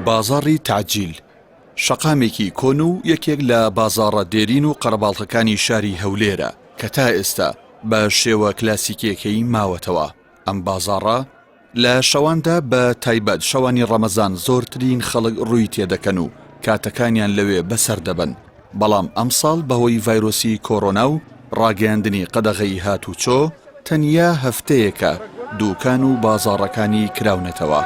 بازاڕی تعجیل شەقامێکی کۆن و یەکێک لە بازاڕە دێرین و قەرەباڵغەکانی شاری هەولێرە کە تا ئێستا بە شێوە کلاسیکیەکەی ماوەتەوە. ئەم بازاڕە لە شەواندا بە تایبەت شەوانی ڕەمەزان زۆرترین خەڵک ڕووی تێدەکەن و کاتەکانیان لەوێ بەسەر دەبن. بەڵام ئەمساڵ بەهۆی ڤایرۆسی کۆڕۆنا و ڕاگەیاندنی قەدەغەی هاتوچۆ تەنیا هەفتەیەکە دووکان و بازاڕەکانی کراونەتەوە.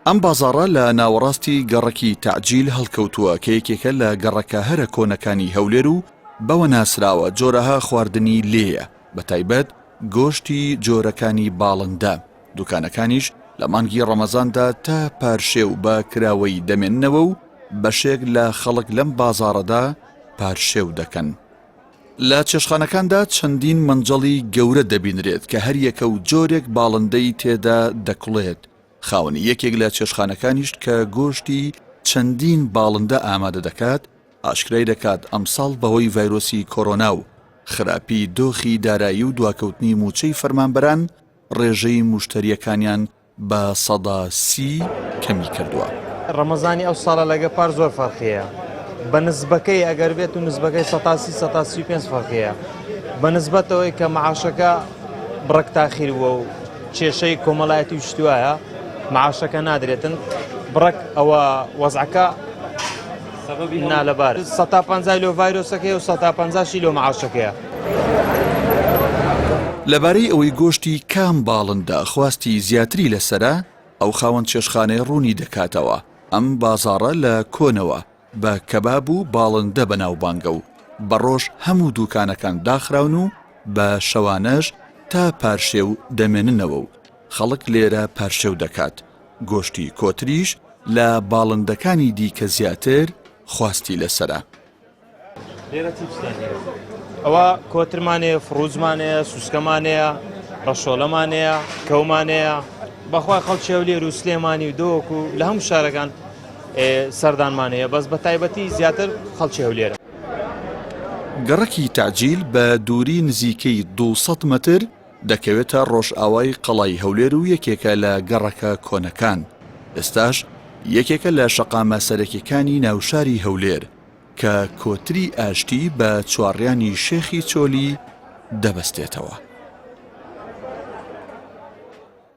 ئەم بازاڕە لە ناوەڕاستی گەڕەکی تعجیل هەڵکەوتووە کە یەکێکە لە گەڕەکە هەرە کۆنەکانی هەولێر و بەوە ناسراوە جۆرەها خواردنی لێیە بە تایبەت گۆشتی جۆرەکانی باڵندە. دوکانەکانیش لە مانگی ڕەمەزاندا تا پارشێو بە کراوەی دەمێننەوە و بەشێک لە خەڵک لەم بازاڕەدا پارشێو دەکەن. لە چێشخانەکاندا چەندین منجەڵی گەورە دەبینرێت کە هەر یەکە و جۆرێک باڵندەی تێدا دەکوڵێت. خاوەنی یەکێک لە چێشخانەکانیش کە گۆشتی چەندین باڵندە ئامادە دەکات ئاشکرای دەکات ئەمساڵ بەهۆی ڤایرۆسی کۆڕۆنا و خراپی دۆخی دارایی و دواکەوتنی موچەی فەرمانبەران ڕێژەی موشتەریەکانیان بە 30% کەمی کردووە. ڕەمەزانی ئەو ساڵە لەگە پار زۆر فەرقەیە. بە نسبەکەی ئەگەر بێت و نسبەکەی 135 فەرقەیە. بە نسبەتەوەی کە مەعاشەکە بڕک تاخیر بووە و کێشەی کۆمەڵایەتی وشتوایە معاشەکە نادرێتن بڕک ئەوە وەزعەکە نالەبار 150 لۆ ڤایرۆسەکەی و 150 لۆ معاشەکەیە. لەبارەی ئەوەی گۆشتی کام باڵندە خواستی زیاتری لەسرە ئەو خاوەن چێشخانەی ڕوونی دەکاتەوە. ئەم بازاڕە لە کۆنەوە بە کەباب و باڵندە بەناوبانگە و بەڕۆژ هەموو دوکانەکان داخراون و بە شەوانەش تا پارشێو دەمێننەوە و خەڵک لێرە پارشێو دەکات. گۆشتی کۆتریش لە باڵندەکانی دیکە زیاتر خواستی لەسرە. ئەوە کۆترمانەیە، فڕوزمانەیە، سوسکەمانەیە، ڕەشۆلەمانەیە، کەومانەیە، بەخوای خەڵکی هەولێر و سلێمانی و دۆک و لە هەموو شارەکان سەردانمانەیە بەس بە تایبەتی زیاتر خەڵکی هەولێرە. گەڕەکی تعجیل بە دووری نزیکەی 200 مەتر دەکەوێتە ڕۆژئاوای قەڵای هەولێر و یەکێکە لە گەڕەکە کۆنەکان. ئێستاش یەکێکە لە شەقامە سەرەکیەکانی ناوشاری هەولێر کە کۆتری ئاشتی بە چوارڕیانی شێخی چۆلی دەبەستێتەوە.